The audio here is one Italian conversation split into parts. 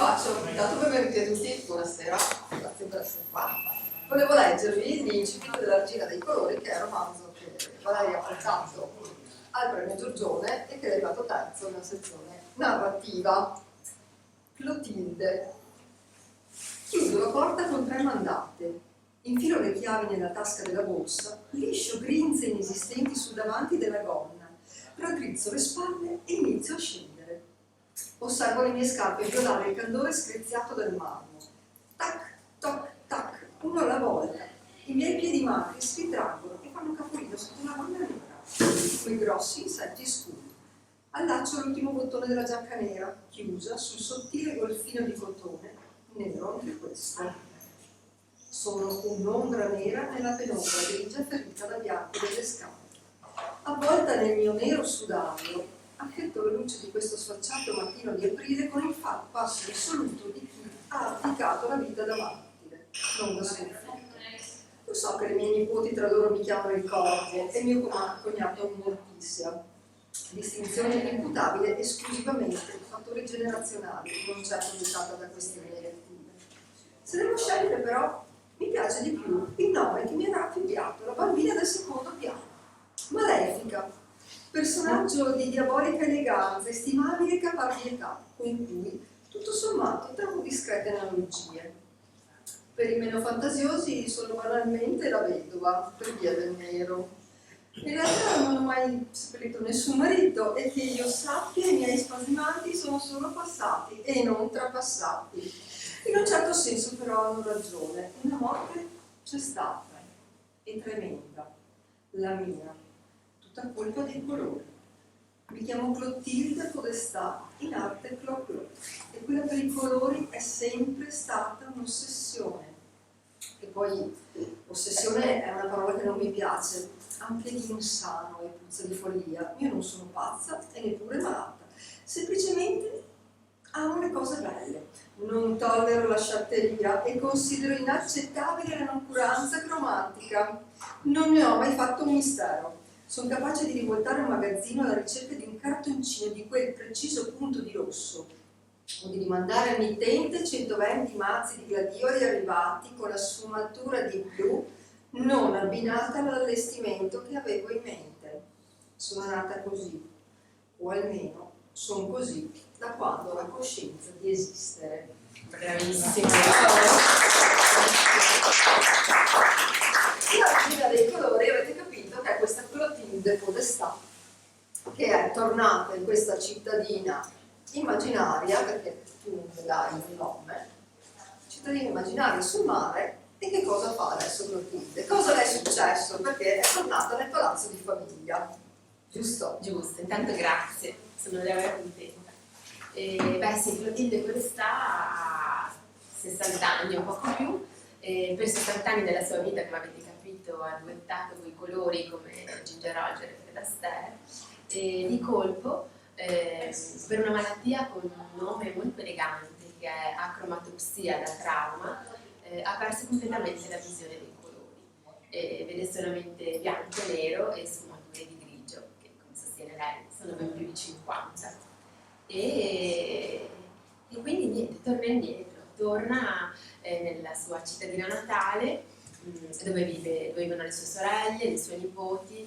faccio, intanto benvenuti a tutti, buonasera, grazie per essere qua. Volevo leggervi l'Incipit della Regina dei Colori, che è un romanzo che Valeria ha portato al premio Giorgione e che è arrivato terzo nella sezione narrativa. Clotilde. Chiudo la porta con 3 mandate, infilo le chiavi nella tasca della borsa, liscio grinze inesistenti sul davanti della gonna, raddrizzo le spalle e inizio a scendere. Osservo le mie scarpe violare il candore screziato del marmo. Tac, toc, tac, uno alla volta. I miei piedi macri si ritraggono e fanno capolino sotto una gonna nera, quei grossi insetti scuri. Allaccio l'ultimo bottone della giacca nera, chiusa sul sottile golfino di cotone, nero anche questo. Sono un'ombra nera nella penombra grigia ferita da bianco delle scarpe. Avvolta nel mio nero sudario, accetto la luce di questo sfacciato mattino di aprile con il passo assoluto di chi ha abdicato la vita da martire, non da sconfitto. Lo so che le mie nipoti tra loro mi chiamano il corvo e mio cognato Mortisia, distinzione imputabile esclusivamente ai fattori generazionali, non certo dettata da questioni elettive. Se devo scegliere però, mi piace di più il nome che mi era affibbiato, la bambina del secondo piano, Malefica, personaggio di diabolica eleganza e stimabile caparbietà, con cui, tutto sommato, trovo discrete analogie. Per i meno fantasiosi sono banalmente la vedova, per via del nero. In realtà non ho mai seppellito nessun marito e che io sappia i miei spasimanti sono solo passati e non trapassati. In un certo senso però hanno ragione, una morte c'è stata, e tremenda, la mia, tutta colpa dei colori. Mi chiamo Clotilde Podestà, in arte Clo-Clo, e quella per i colori è sempre stata un'ossessione. E poi, ossessione è una parola che non mi piace, anche di insano e puzza di follia. Io non sono pazza e neppure malata, semplicemente amo le cose belle, non tollero la sciatteria e considero inaccettabile la noncuranza cromatica. Non ne ho mai fatto un mistero. Sono capace di rivoltare un magazzino alla ricerca di un cartoncino di quel preciso punto di rosso o di rimandare al mittente 120 mazzi di gladioli arrivati con la sfumatura di blu non abbinata all'allestimento che avevo in mente. Sono nata così, o almeno sono così da quando ho la coscienza di esistere. Bravissima! La Regina dei Colori, avete capito che è questa Clotilde Podestà, che è tornata in questa cittadina immaginaria, perché tu non le dai un nome, cittadina immaginaria sul mare. E che cosa fa adesso Clotilde? Cosa le è successo? Perché è tornata nel palazzo di famiglia, giusto? Giusto, intanto grazie, sono davvero contenta. Beh sì, Clotilde Podestà ha 60 anni, un poco più, per 60 anni della sua vita, come avete capito, ha duettato con i colori come Ginger Roger e Fred Astaire, e di colpo, per una malattia con un nome molto elegante che è acromatopsia da trauma, ha perso completamente la visione dei colori, vede solamente bianco e nero e sfumature di grigio, che come sostiene lei sono ben più di 50. E quindi niente, torna indietro, torna nella sua cittadina natale, dove vivono le sue sorelle, i suoi nipoti,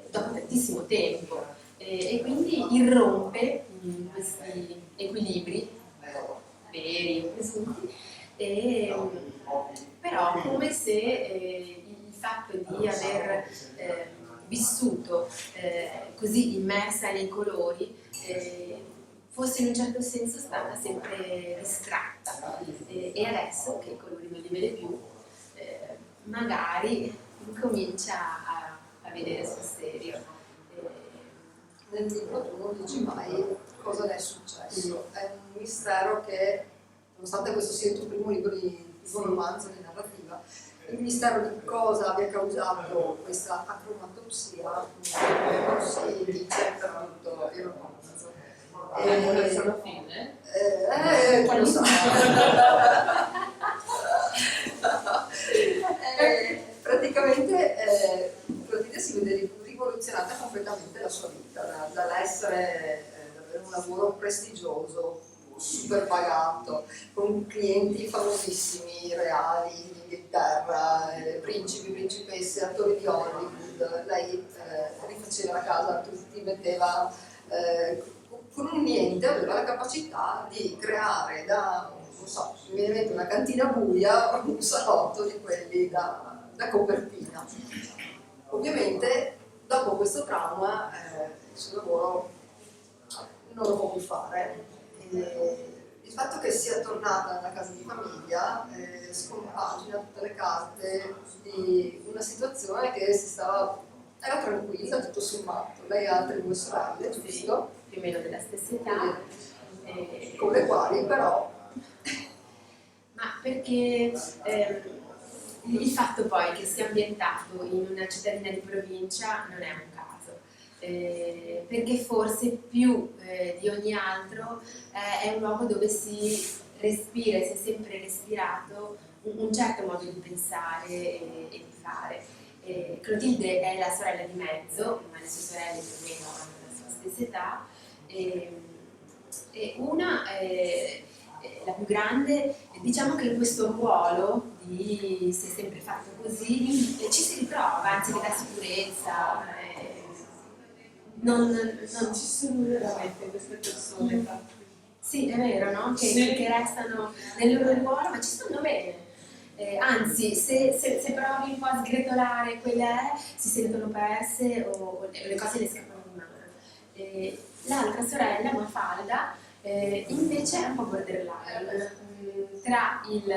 dopo tantissimo tempo, e quindi irrompe in questi equilibri veri o presunti, però come se il fatto di aver vissuto così immersa nei colori fosse in un certo senso stata sempre distratta, e adesso che i colori non li vede più, magari comincia a vedere sul serio. Nel libro tu non dici mai cosa le è successo, è un mistero che, nonostante questo sia il tuo primo libro di romanzo di narrativa, il mistero di cosa abbia causato questa acromatopsia non si dice per tutto il romanzo. Non sono fine? Chi lo sa? Praticamente Clotilde si vede rivoluzionata completamente la sua vita, dall'essere davvero un lavoro prestigioso, super pagato, con clienti famosissimi, reali, in Inghilterra, principi, principesse, attori di Hollywood. Lei rifaceva la casa a tutti, metteva con un niente, aveva la capacità di creare da, non so, mi viene in mente una cantina buia, un salotto di quelli da copertina. Ovviamente dopo questo trauma il suo lavoro non lo può più fare. Il fatto che sia tornata nella casa di famiglia scompagina tutte le carte di una situazione che era tranquilla, tutto sommato. Lei ha altre 2 sorelle, giusto? Più o meno della stessa età. Con le quali però... Ma perché il fatto poi che sia ambientato in una cittadina di provincia non è un caso, perché forse più di ogni altro è un luogo dove si respira e si è sempre respirato un certo modo di pensare e di fare. Clotilde è la sorella di mezzo, ma le sue sorelle più o meno hanno la sua stessa età, e una la più grande, diciamo che in questo ruolo di si è sempre fatto così, ci si ritrova, anzi che dà sicurezza. Non ci sono veramente queste persone. Sì, è vero, no? Che restano nel loro ruolo, ma ci stanno bene. Anzi, se provi un po' a sgretolare quelle si sentono perse o le cose le scappano di mano. L'altra sorella, Mafalda, invece è un po' borderline, tra il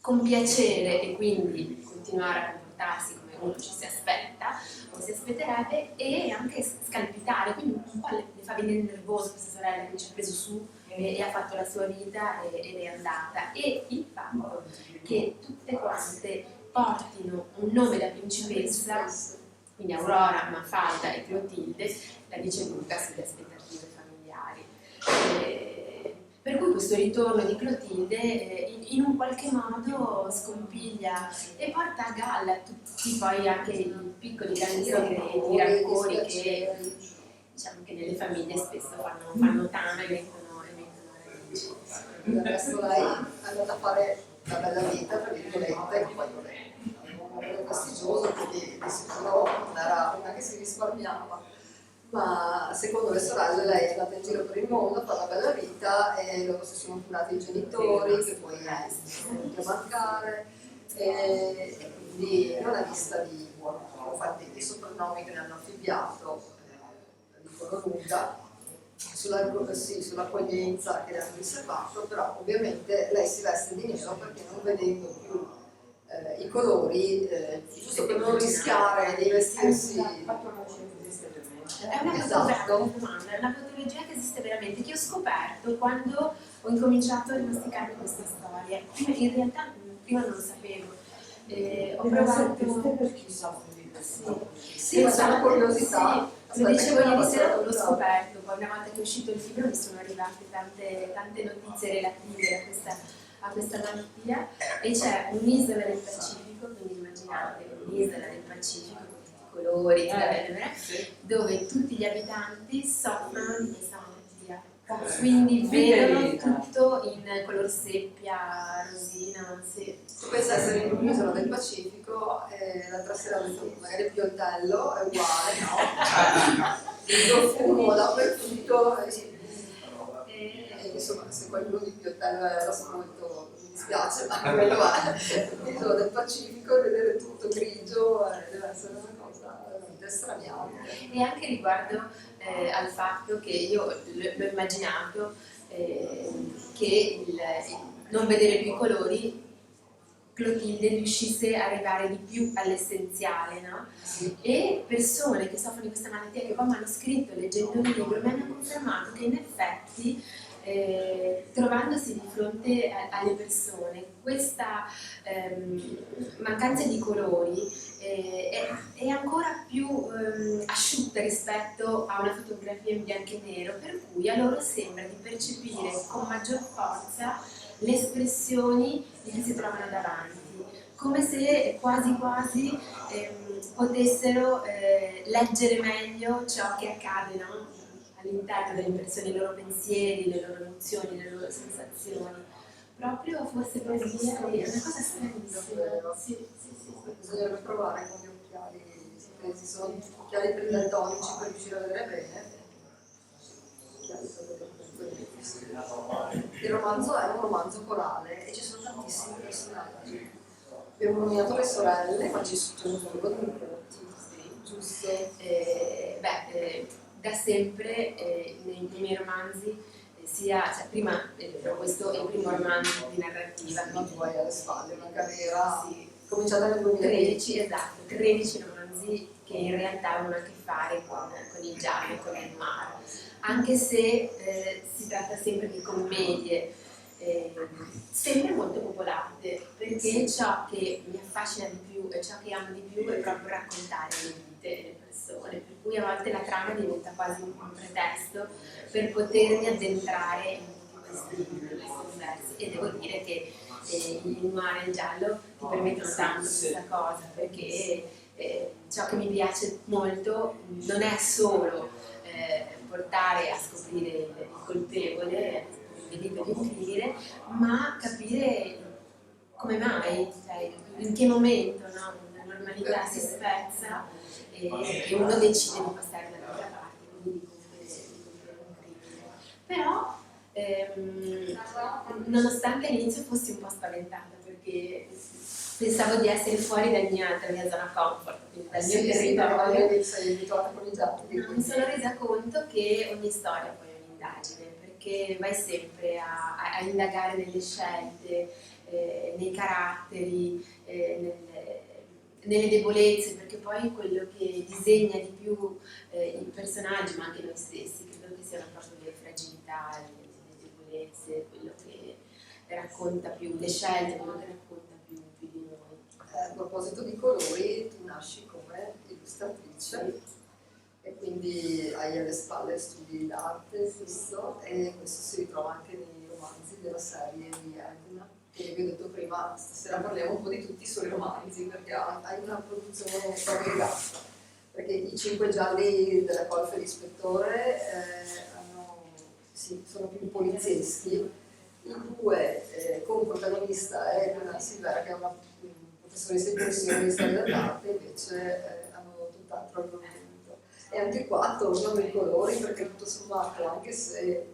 compiacere e quindi continuare a comportarsi come uno ci si aspetta o si aspetterebbe, e anche scalpitare, quindi un po' le fa venire nervoso questa sorella che ci ha preso su e ha fatto la sua vita ed è andata. E il fatto che tutte quante portino un nome da principessa, quindi Aurora, Mafalda e Clotilde, la dice lunga sulle aspettative familiari. Per cui questo ritorno di Clotilde in un qualche modo scompiglia e porta a galla tutti poi anche i piccoli grandi segreti, i rancori che diciamo che nelle famiglie spesso fanno tana e mettono radici. Adesso lei è andata a fare la bella vita, tra virgolette, che poi non è prestigioso, quindi di sicuro non era una che si risparmiava. Ma secondo le sorelle lei è andata in giro per il mondo a fare la bella vita e loro si sono curati i genitori, che poi sono venuti a mancare, e quindi non è vista di buono. Infatti i soprannomi che ne hanno affibbiato dicono lunga sull'accoglienza che le hanno riservato, però ovviamente lei si veste di nero perché non vedendo più i colori, giusto per non rischiare di vestirsi. È una domanda, è una patologia che esiste veramente, che ho scoperto quando ho incominciato a diagnosticare queste storie. In realtà prima non lo sapevo. Ho provato per chi soffre di questo. Sì, ma c'è una curiosità. Sì, lo dicevo ieri sera, l'ho scoperto, poi una volta che è uscito il libro mi sono arrivate tante notizie relative a questa malattia, e c'è un'isola del Pacifico, quindi immaginate un'isola del Pacifico con tutti i colori, dove tutti gli abitanti soffrono di questa malattia, quindi vedono tutto in color seppia, rosina, sì. Tu pensi essere in un'isola del Pacifico e l'altra sera ho detto magari il pioltello è uguale, no? Il profumo dappertutto. Insomma, se qualcuno di pioltello è all'ascolto mi dispiace, ma quello è l'isola del Pacifico e vedere tutto grigio deve essere una cosa veramente straniante. E anche riguardo al fatto che io l'ho immaginato che il non vedere più i colori Clotilde riuscisse a arrivare di più all'essenziale, no? E persone che soffrono di questa malattia che poi mi hanno scritto leggendo il libro mi hanno confermato che in effetti trovandosi di fronte alle persone questa mancanza di colori è ancora più asciutta rispetto a una fotografia in bianco e nero, per cui a loro sembra di percepire con maggior forza le espressioni di chi si trovano davanti, come se quasi potessero leggere meglio ciò che accade, no? all'interno delle persone, i loro pensieri, le loro emozioni, le loro sensazioni. Proprio forse per via di una cosa stranissima. Sì. Bisognerebbe provare con gli occhiali, ci sono occhiali per i daltonici per riuscire a vedere bene. Occhiali per vedere bene. Il romanzo è un romanzo corale e ci sono tantissimi personaggi. Abbiamo nominato le sorelle, ma ci sono solo dei nipoti, giusto? Da sempre nei miei romanzi, prima questo è il primo romanzo di narrativa, Ma tu hai alle spalle una carriera sì, cominciata nel 2013. esatto, 13 romanzi che in realtà hanno a che fare con il giallo, con il noir, anche se si tratta sempre di commedie, sempre molto popolate, perché ciò che mi affascina di più e ciò che amo di più è proprio raccontare le vite delle persone, per cui a volte la trama diventa quasi un pretesto per potermi addentrare in tutti questi universi, e devo dire che il noir e il giallo ti permettono tanto questa cosa, perché ciò che mi piace molto non è solo portare a scoprire il colpevole, il delitto di un crimine, ma capire come mai, cioè, in che momento, no, la normalità si spezza e uno decide di passare dall'altra parte, quindi di compiere un crimine. Però nonostante all'inizio fossi un po' spaventata, perché pensavo di essere fuori dalla mia zona comfort, quindi dal mio territorio. Sei abituata con i gialli. Mi sono resa conto che ogni storia poi è un'indagine, perché vai sempre a indagare nelle scelte, nei caratteri, nelle debolezze, perché poi quello che disegna di più i personaggi, ma anche noi stessi, credo che siano proprio le fragilità, le debolezze, quello che racconta più, le scelte, quello che racconta più di noi. A proposito di colori, tu nasci come illustratrice e quindi hai alle spalle studi d'arte, giusto? E questo si ritrova anche nei romanzi della serie di Edna, che vi ho detto prima, stasera parliamo un po' di tutti i suoi romanzi, perché hai una produzione variegata. Perché i 5 gialli della colfa e l'ispettore sono più polizieschi, i 2 con protagonista Edna Silvera, che è una professoressa di professione di storia dell'arte, invece hanno tutt'altro argomento. E anche qua tornano i colori, perché tutto sommato, anche se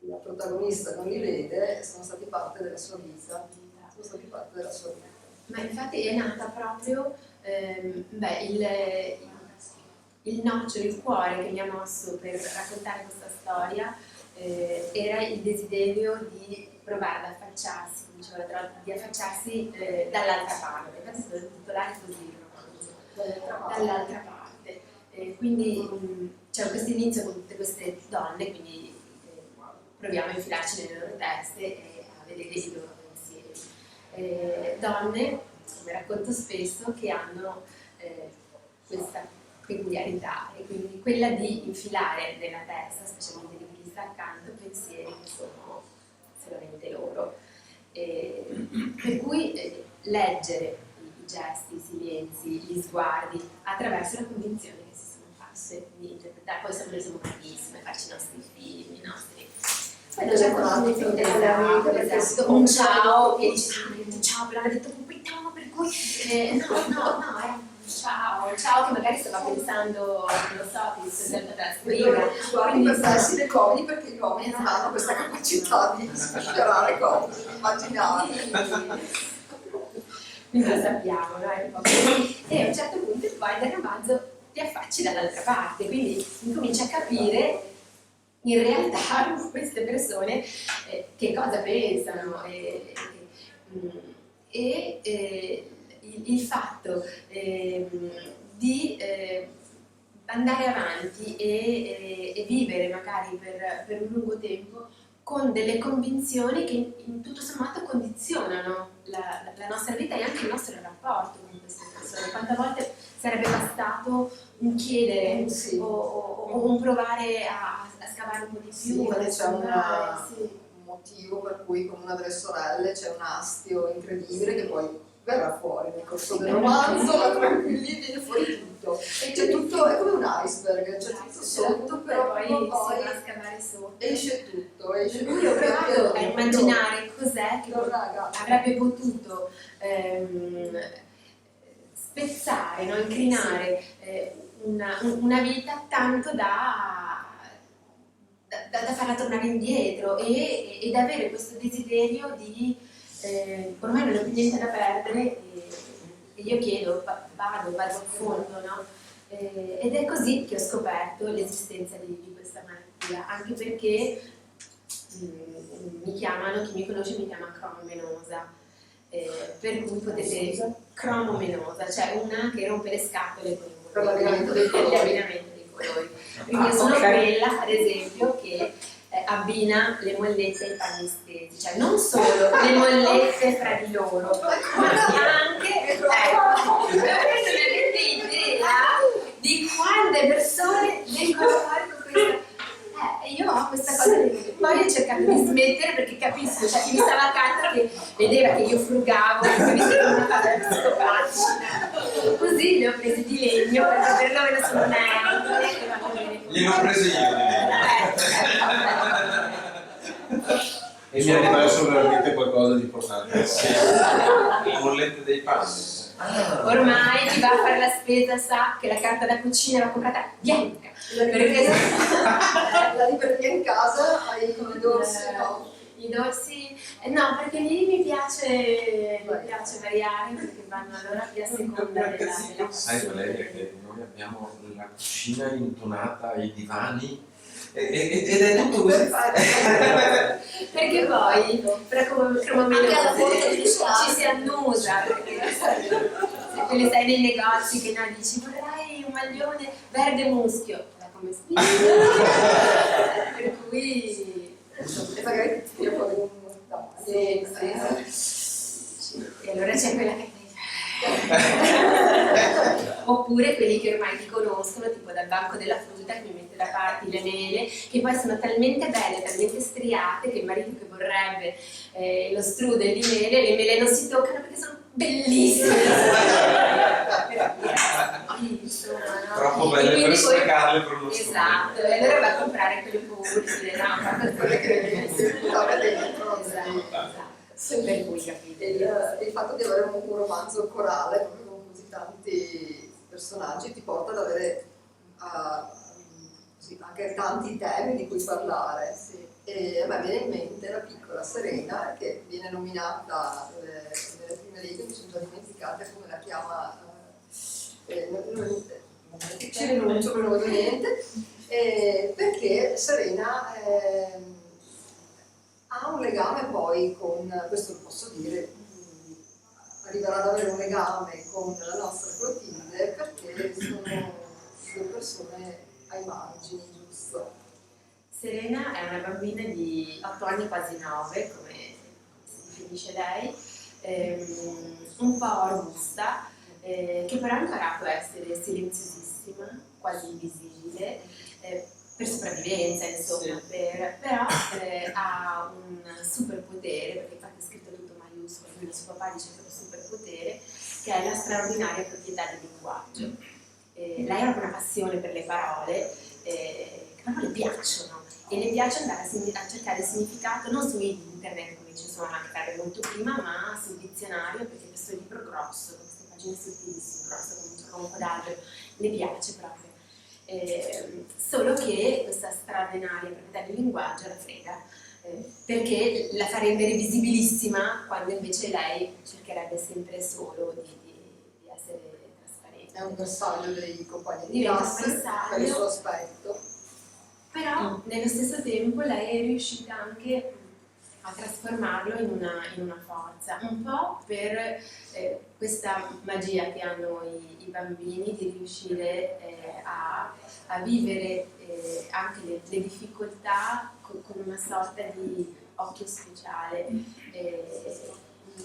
la protagonista non li vede, sono stati parte della sua vita. Ma infatti è nata proprio il nocciolo, il cuore che mi ha mosso per raccontare questa storia era il desiderio di provare ad affacciarsi, di affacciarsi dall'altra parte. Infatti sono titolare così il romanzo, dall'altra parte. Quindi c'è questo inizio con tutte queste donne, quindi proviamo a infilarci nelle loro teste e a vedere i loro pensieri. Donne, come racconto spesso, che hanno questa peculiarità, e quindi quella di infilare nella testa, specialmente di chi sta accanto, pensieri che sono solamente loro. Per cui leggere i gesti, i silenzi, gli sguardi attraverso la convinzione che si sono fatte di interpretare, poi sempre siamo bravissime a farci i nostri film, i nostri. Poi c'è un ciao che dice ciao, però l'ha detto con quei tono, per cui no, era ciao che magari stava pensando, non lo so, che si è dalla scrivere. Guardi per darsi dei comodi, perché gli uomini non hanno questa capacità di sperare comodi, immaginare. Quindi lo sappiamo, no? E a un certo punto poi dal romanzo ti affacci dall'altra parte, quindi incominci a capire in realtà queste persone che cosa pensano il fatto di andare avanti e vivere magari per un lungo tempo con delle convinzioni che in tutto sommato condizionano la nostra vita e anche il nostro rapporto con queste persone. Quante volte sarebbe bastato un chiedere o un provare a scavare un po' di più, perché c'è un motivo per cui con una delle sorelle c'è un astio incredibile che poi verrà fuori nel corso del romanzo, ma tranquilli, viene fuori tutto. E c'è tutto, è come un iceberg, c'è tutto sotto, però poi poi si va a scavare sotto. esce tutto, esce Lui ho provato a immaginare cos'è che avrebbe potuto spezzare, no? Incrinare una vita tanto da farla tornare indietro ed avere questo desiderio di ormai non ho più niente da perdere e io chiedo, vado a fondo, no? Ed è così che ho scoperto l'esistenza di questa malattia, anche perché mi chiamano, chi mi conosce mi chiama cromomenosa, per cui potete cromomenosa, cioè una che rompe le scatole con i per l'abbinamento dei per gli colori. abbinamenti dei colori. Quindi io sono quella, ad esempio, che abbina le mollette ai panni stesi, cioè non solo le mollette fra di loro, ma anche, ecco, non avete idea di quante persone vengono a fare con questa. Io ho questa cosa, poi ho cercato di smettere perché capisco, cioè chi mi stava accanto che vedeva che io frugavo, che mi sembrava una cosa psicopatica. Così li ho presi di legno per saperlo che non sono neanche. Gliel'ho preso io di legno. E mi è rimasto veramente qualcosa di importante. Sì, le mollette dei panni. Ormai chi va a fare la spesa sa che la carta da cucina va comprata bianca. Perché la libreria in casa hai come dorsi, no? i dorsi no, perché lì mi piace variare perché vanno allora a seconda della Sai Valeria che noi abbiamo la cucina intonata ai divani ed è tutto così. perché poi fra Anche alla volta di ci si annusa perché se sai nei negozi che no, dici vorrei un maglione verde muschio come per cui e magari ti tira fuori un montagno. sì. E allora c'è quella che oppure quelli che ormai ti conoscono, tipo dal banco della frutta che mi mette da parte le mele, che poi sono talmente belle, talmente striate che il marito che vorrebbe lo strudel di mele, le mele non si toccano perché sono bellissime. Insomma, no? Troppo belle E per quindi poi- staccarle per uno esatto, e allora va a comprare quelle pulside, no? Quelle che si buttava dentro. Esatto. Per cui capite. Il fatto di avere un romanzo corale proprio con così tanti personaggi ti porta ad avere così, anche tanti temi di cui parlare. E a me viene in mente la piccola Serena che viene nominata nelle prime righe, mi sono già dimenticate come la chiama, ci rinuncio, non vedo niente, perché Serena ha un legame poi con, questo lo posso dire, arriverà ad avere un legame con la nostra Clotilde perché sono due persone ai margini, giusto? Serena è una bambina di 8 anni, quasi 9, come si definisce lei, un po' robusta, che però ha imparato a essere silenziosissima, quasi invisibile, per sopravvivenza, insomma, però ha un superpotere, perché infatti è scritto tutto maiuscolo, quindi suo papà dice che è un superpotere, che è la straordinaria proprietà del linguaggio. Lei ha una passione per le parole, che proprio le piacciono, e le piace andare a cercare il significato non su internet, come ci sono anche molto prima, ma sul dizionario, perché questo libro grosso, con queste pagine sottilissime, grosso come un tronco d'albero, le piace proprio. Solo che questa straordinaria proprietà del linguaggio la frega, perché la fa rendere visibilissima quando invece lei cercherebbe sempre solo di essere trasparente. È un bersaglio dei compagni di Diventa un classe bersaglio. per il suo aspetto. Però nello stesso tempo lei è riuscita anche a trasformarlo in una forza, un po' per questa magia che hanno i bambini di riuscire a vivere anche le difficoltà con una sorta di occhio speciale.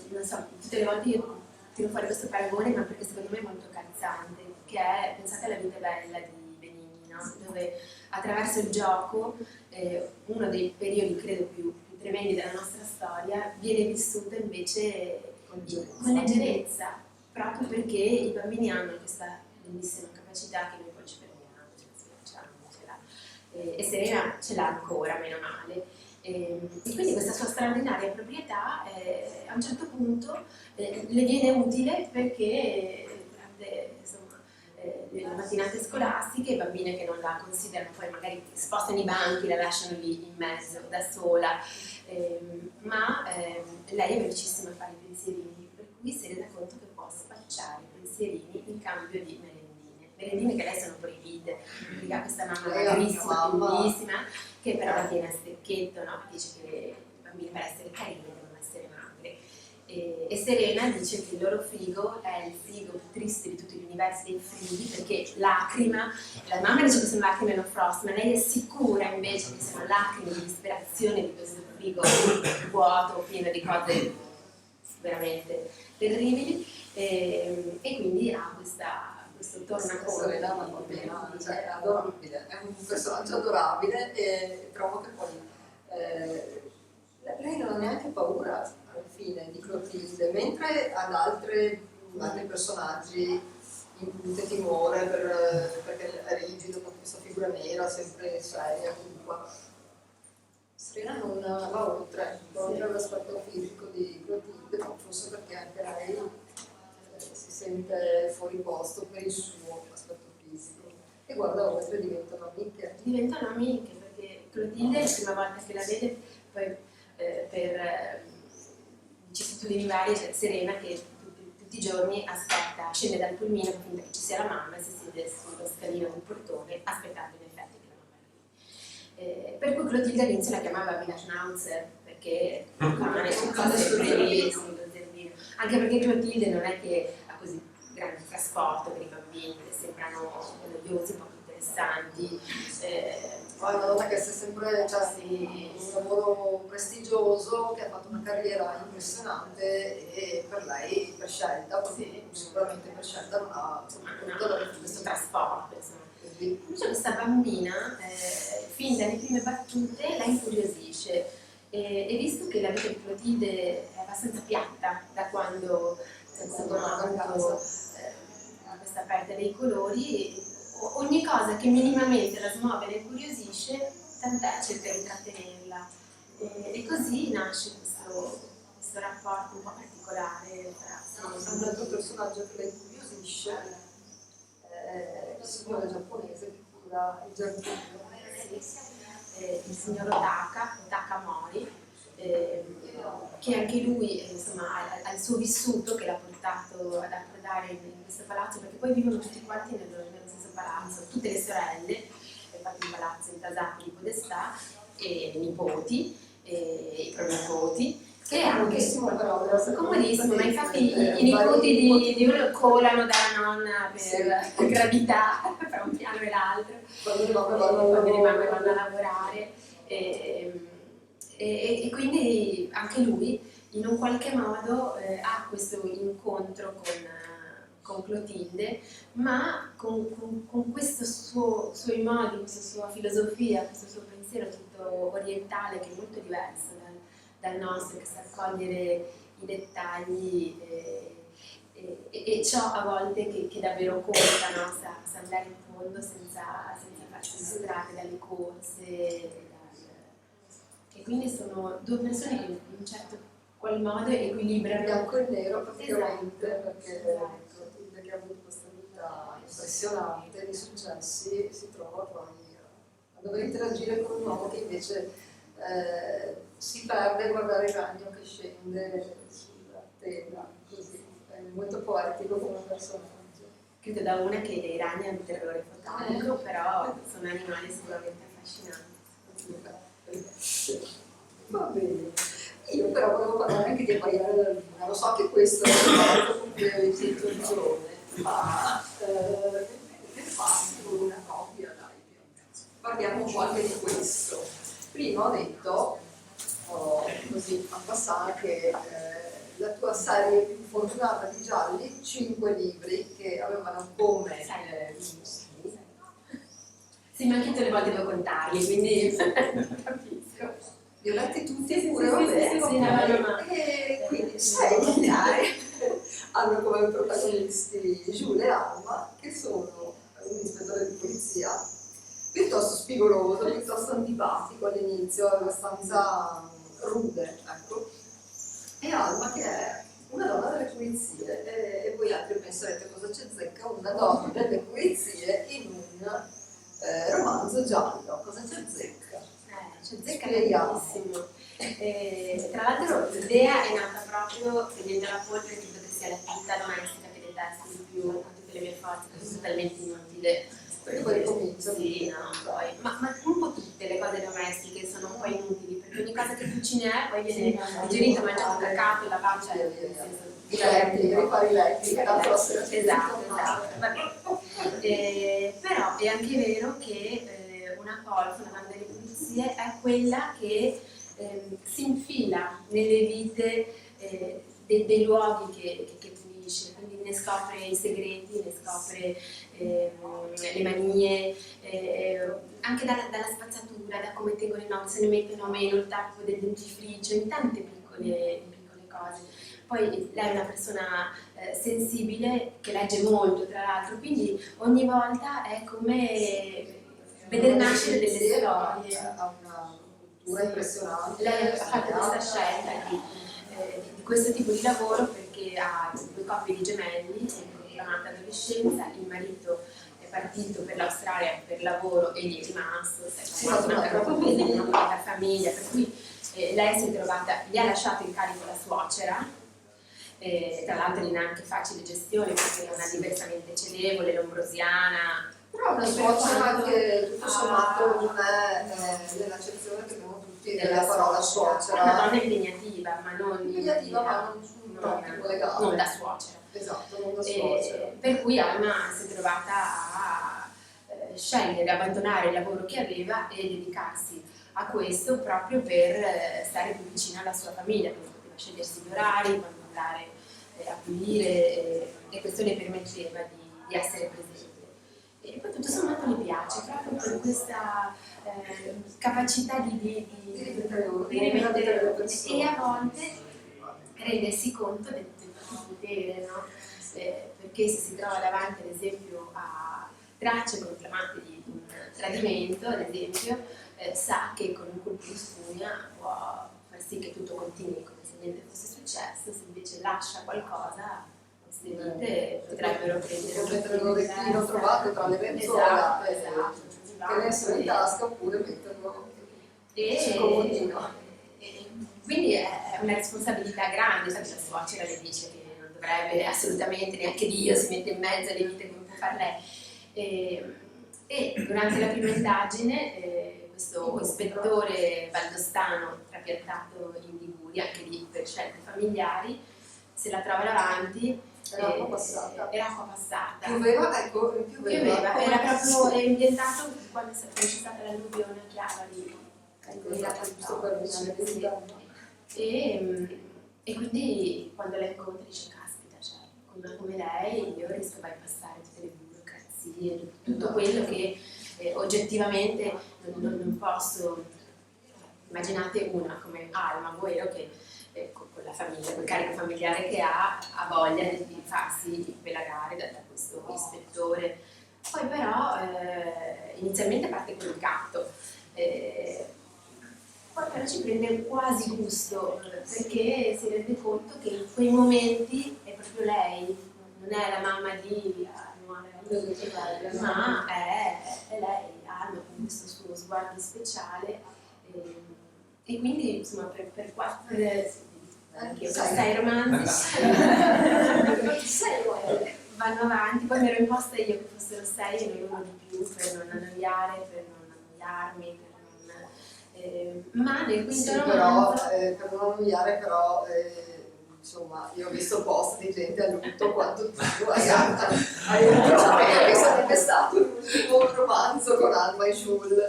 Non so, tutte le volte io tiro fuori questo paragone, ma perché secondo me è molto calzante, che è, pensate alla vita bella di Benigni, no? Dove attraverso il gioco uno dei periodi credo più tremendi della nostra storia viene vissuto invece con leggerezza, proprio perché i bambini hanno questa bellissima capacità che noi poi ci perdiamo, ce l'ha. E Serena ce l'ha ancora, meno male. E quindi questa sua straordinaria proprietà a un certo punto le viene utile perché durante le mattinate scolastiche, bambine che non la considerano, poi magari spostano i banchi, la lasciano lì in mezzo da sola, ma lei è velocissima a fare i pensierini, per cui si rende conto che può spacciare i pensierini in cambio di merendine che lei sono proibite, perché ha questa mamma magrissima, bellissima, che però la tiene a stecchetto, no? Dice che i bambini per essere carini devono essere magri. E Serena dice che il loro frigo è il frigo più triste di tutti gli universi dei frighi, perché lacrima, la mamma dice che sono lacrime no frost, ma lei è sicura invece che sono lacrime di disperazione di questo frigo vuoto, pieno di cose veramente terribili, e quindi ha questo tornaconto. Serena è una bambina, cioè, è adorabile, è un personaggio adorabile e trovo che poi lei non ha neanche paura alla fine di Clotilde, mentre ad altri personaggi incute timore perché è rigido con questa figura nera, sempre seria, cupa. Serena non va oltre l'aspetto fisico di Clotilde, ma forse perché anche lei si sente fuori posto per il suo aspetto fisico e guarda oltre, diventano amiche perché Clotilde la prima volta che la vede poi per vicissitudini varie c'è Serena che tutti i giorni aspetta, scende dal pulmino finta che ci sia la mamma e si siede sullo scalino del portone aspettando in effetti che la mamma arrivi. Per cui Clotilde all'inizio la chiamava Villa Schnauzer perché non è una cosa sempre lì, anche perché Clotilde non è che ha così grande trasporto per i bambini, che sembrano noiosi, poco interessanti. Poi una donna che è sempre un lavoro prestigioso, che ha fatto una carriera impressionante e per lei, per scelta, sicuramente per scelta non ha questo trasporto. Invece questa bambina, fin dalle prime battute, la incuriosisce. E visto che la vita di Clotilde è abbastanza piatta da quando questa aperta dei colori, ogni cosa che minimamente la smuove e la incuriosisce, tant'è cerca di trattenerla. E così nasce questo rapporto un po' particolare tra un altro personaggio che la incuriosisce è il signore giapponese che cura il giardino. Il signor Otaka Mori, che anche lui ha il suo vissuto che l'ha portato ad approdare in questo palazzo, perché poi vivono tutti quanti nello stesso palazzo, tutte le sorelle, infatti un palazzo intasato di podestà, e i nipoti, e i pronipoti, che anche comodissimo, ma infatti i nipoti di uno colano dalla nonna per gravità tra un piano e l'altro, quando le mamme vanno a lavorare, e quindi anche lui in un qualche modo ha questo incontro con Clotilde, ma con questo suoi modi, questa sua filosofia, questo suo pensiero tutto orientale che è molto diverso dal nostro, che sa cogliere i dettagli e ciò a volte che davvero conta, no? Sa andare in fondo senza farsi distrarre dalle corse, e quindi sono due persone che in un certo qual modo equilibrano bianco e nero praticamente, perché esatto. che ha avuto questa vita impressionante di successi si trova poi a dover interagire con un uomo che invece si perde a guardare il ragno che scende sulla tela, così è molto poetico come personaggio. Credo da una che i ragni hanno un terrore fotonico, però sono animali sicuramente affascinanti. Va bene. Io però volevo parlare anche di Abbaiare della Luna, lo so che questo è un altro con cui avete introduzione, ma che fatti con una coppia, dai, parliamo un po' anche di questo. Prima ho detto, così a passare, che la tua serie più fortunata di gialli, 5 libri che avevano come sì, ma anche tutte le volte devo contarli, quindi capisco. Li ho letti tutti pure, vabbè, sì, e quindi 6 chiare. come protagonisti Jules e Alma, che sono un ispettore di polizia piuttosto spigoloso, piuttosto antipatico all'inizio, abbastanza rude, ecco. E Alma che è una donna delle pulizie, e voi altri penserete cosa c'è zecca una donna delle pulizie in un romanzo giallo, cosa c'è zecca? C'è zecca Spieghiamo. tantissimo. Tra l'altro l'idea è nata proprio prendendo la polvere, credo che sia la vita domestica che detesto di più con tutte le mie forze, perché sono talmente inutile. Perché poi comincia. Sì, no, poi. Ma un po' tutte le cose domestiche sono un po' inutili, perché ogni cosa che cucini poi viene digerita, mangiata, cacato, lavato, cioè nel senso. I letti, rifare i letti, che tanto la sera Esatto. Vabbè. Però è anche vero che una colf, una banda delle pulizie, è quella che si infila nelle vite dei luoghi che pulisce, quindi ne scopre i segreti, ne scopre le manie, anche dalla spazzatura, da come tengono in se ne mettono o meno il tappo del dentifricio, in tante piccole cose. Poi lei è una persona sensibile, che legge molto tra l'altro, quindi ogni volta è come vedere nascere delle storie. Ha una cultura impressionante. Lei ha fatto questa scelta di questo tipo di lavoro perché ha 2 coppie di gemelli in adolescenza, il marito è partito per l'Australia per lavoro e gli è rimasto, si è fatto una famiglia, per cui lei si è trovata, gli ha lasciato in carico la suocera. Tra l'altro non è anche facile gestione perché è una diversamente cedevole, lombrosiana. Però una suocera che tutto sommato non è nell'accezione che abbiamo tutti della parola suocera. Una donna impegnativa, ma non impegnativa, ma non legale. Non da suocera. Esatto, non da suocera. Per cui Alma si è trovata a scegliere, abbandonare il lavoro che aveva e dedicarsi a questo proprio per stare più vicino alla sua famiglia, quindi poteva scegliersi gli orari, quando andare a pulire e questo le permetteva di essere presente. E poi tutto sommato mi piace proprio per questa capacità di rimettere le persone. e a volte rendersi conto del proprio potere, no? Perché se si trova davanti ad esempio a tracce conclamate di un tradimento, ad esempio, sa che con un colpo di spugna può far sì che tutto continui come se niente fosse successo, se invece lascia qualcosa queste vite potrebbero prendere mettere un orecchino trovato tra le lenzuola esatto, che messo in tasca oppure metterlo e sul comodino. quindi è una responsabilità grande, sai, la suocera le dice che non dovrebbe assolutamente, neanche Dio si mette in mezzo alle vite come può far lei. E durante la prima indagine questo ispettore valdostano trapiantato in Liguria, anche lì per scelte familiari, se la trova davanti. Era acqua passata. Era acqua passata. Pioveva, ecco, pioveva. Era proprio ambientato quando c'è stata l'alluvione a Chiavari. Giusto per vicino. E quindi quando la incontri dice, caspita, cioè, con una come lei io riesco a bypassare tutte le burocrazie, tutto quello che oggettivamente non posso. Immaginate una come Alma Boero che con la famiglia, col carico familiare che ha voglia di farsi pelagare da questo ispettore. Poi però inizialmente parte con il gatto, poi però ci prende quasi gusto perché si rende conto che in quei momenti è proprio lei, non è la mamma di ma è lei, Alma, con questo suo sguardo speciale. E quindi insomma per 6 romanzi vanno avanti, poi mi ero imposta io che fossero 6 e non uno di più per non annoiare, per non annoiarmi, ma nel quinto romanzo per non annoiare però insomma io ho visto post di gente a lutto quanto tu hai perché sarebbe stato l'ultimo romanzo con Alma e Jules.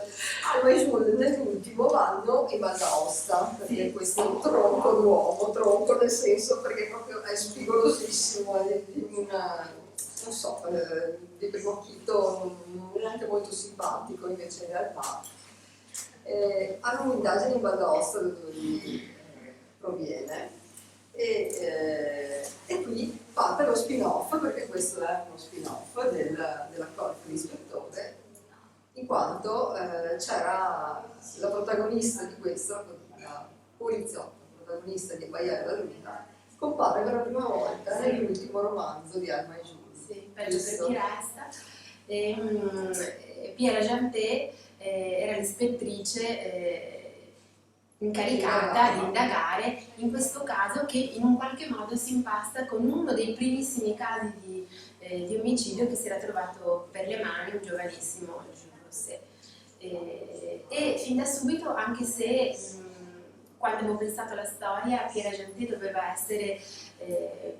Alma e Jules nell'ultimo vanno in Val d'Aosta perché questo tronco d'uomo, tronco nel senso perché proprio è spigolosissimo, è di una, non so, di primo acchito non è anche molto simpatico, invece in realtà hanno un'indagine in Val d'Aosta da dove lui proviene. E qui parte lo spin-off questo è uno spin-off della corte dell'ispettore, in quanto c'era la protagonista di questo, la poliziotta, la protagonista di Abbaiare la Luna, compare per la prima volta nell'ultimo romanzo di Alma e Giulia. Sì, peggio per chi resta. Piera Janté era l'ispettrice incaricata di indagare in questo caso che in un qualche modo si impasta con uno dei primissimi casi di omicidio che si era trovato per le mani un giovanissimo Jules Rosset. E fin da subito, anche se quando avevo pensato alla storia, Piera Janté doveva essere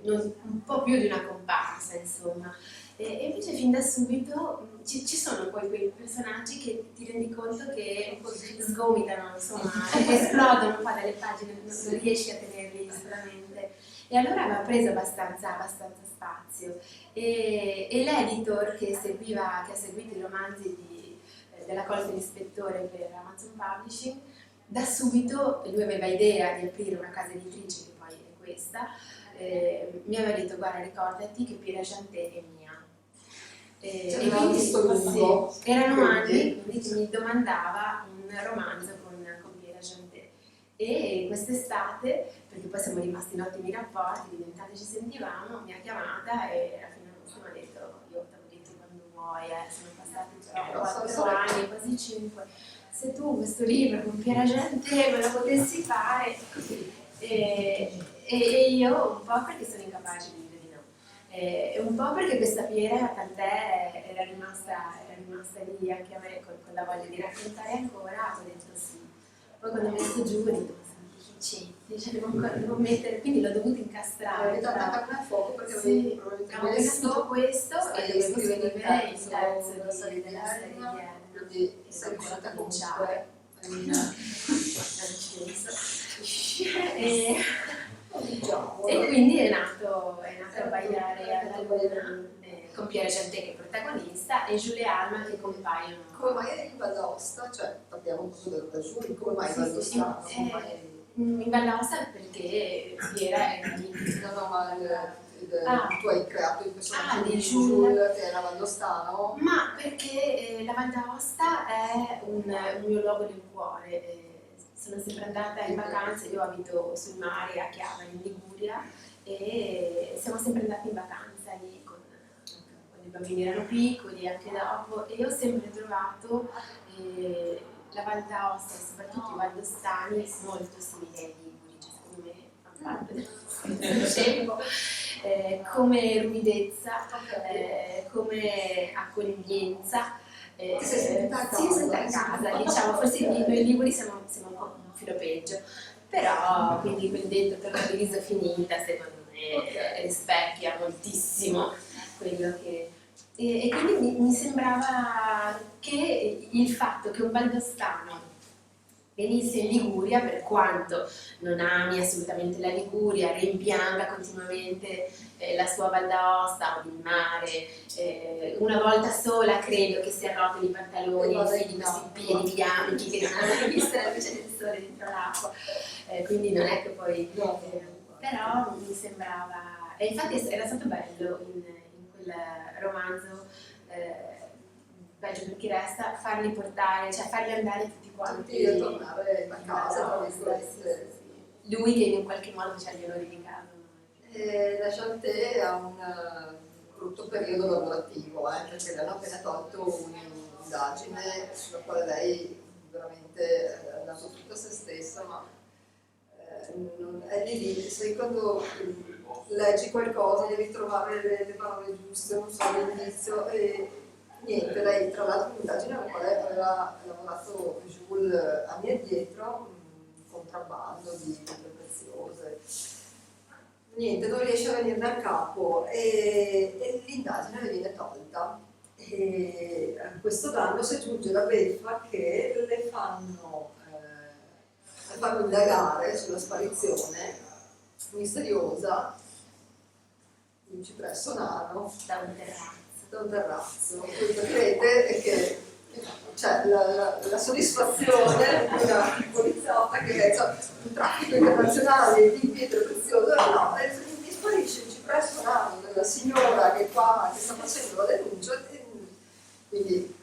un po' più di una comparsa, insomma. E invece fin da subito ci sono poi quei personaggi che ti rendi conto che sgomitano, insomma, esplodono un po' dalle pagine, non riesci a tenerli solamente. E allora aveva preso abbastanza spazio. E l'editor che ha seguito i romanzi della Colta dell'Ispettore per Amazon Publishing, da subito lui aveva idea di aprire una casa editrice, che poi è questa, mi aveva detto: guarda, ricordati che Piera Janté è mia. E quindi sì, erano anni quindi che mi domandava un romanzo con Piera Janté. E quest'estate, perché poi siamo rimasti in ottimi rapporti, diventate, ci sentivamo, mi ha chiamata e alla fine mi ha detto: io ti avevo detto quando vuoi, sono passati 4 anni, quasi 5, se tu questo libro con Piera Janté me lo potessi fare, così. E io un po' perché sono incapace di dire di no, e un po' perché questa Piera tant'è era rimasta lì anche a me con la voglia di raccontare ancora, ho detto sì. Poi quando ho messo giù ho detto: ma sono difficili, cioè devo mettere, quindi l'ho dovuto incastrare. Avete attaccato a fuoco perché sì, probabilmente avevo appena scritto questo e dovevo scrivere il terzo della serie di Erna, quindi sei riuscita cominciare. E quindi è nato Abbaiare alla Luna, con Piera Janté che è protagonista e Jules Alma che compaiono. Come mai in Val d'Aosta? Cioè, parliamo un po' da Giulio, come mai Val d'Aosta? In Val d'Aosta perché Piera è lì. No, ma tu hai creato il personaggio di di Jules che era valdostano? Ma perché la Val d'Aosta è un mio luogo del cuore. Sono sempre andata in vacanza, io abito sul mare a Chiava in Liguria e siamo sempre andati in vacanza lì quando i bambini erano piccoli, anche dopo, e ho sempre trovato la Val d'Aosta e soprattutto i valdostani molto simili ai liguri, cioè secondo me fanno parte del tempo, come ruvidezza, come accoglienza. Ti sei sentita a casa? Sì, sentita a casa, diciamo, forse noi liguri siamo un po' un filo peggio, però quindi quel detto per la divisa finita secondo me rispecchia moltissimo quello che... E quindi mi sembrava che il fatto che un valdostano venisse in Liguria, per quanto non ami assolutamente la Liguria, rimpianga continuamente la sua Val d'Aosta o il mare, una volta sola credo che si arrotoli i pantaloni di questi piedi bianchi che non hanno visto la luce del sole dentro l'acqua, quindi non è che poi... però mi sembrava... E infatti era stato bello in quel romanzo, peggio per chi resta, farli portare, cioè farli andare tutti quanti a tornare a casa, tra virgolette. Lui che in qualche modo faceva gli onori di casa. La Janté ha un brutto periodo lavorativo, perché le hanno appena tolto un'indagine sulla quale lei veramente ha dato tutto a se stessa, ma è lì, sai, quando leggi qualcosa devi trovare le parole giuste, non so, all'inizio, e niente, lei tra l'altro un'indagine alla quale aveva lavorato Jules anni addietro, un contrabbando di pietre preziose. Niente, non riesce a venirne a capo e l'indagine le viene tolta. E a questo danno si aggiunge la beffa che le fanno indagare sulla sparizione misteriosa di un cipresso nano Da un terrazzo. Voi capirete che c'è la soddisfazione di una poliziotta che ha un traffico internazionale di pietre preziose, no, mi sparisce il cipresso nano la signora che sta facendo la denuncia, quindi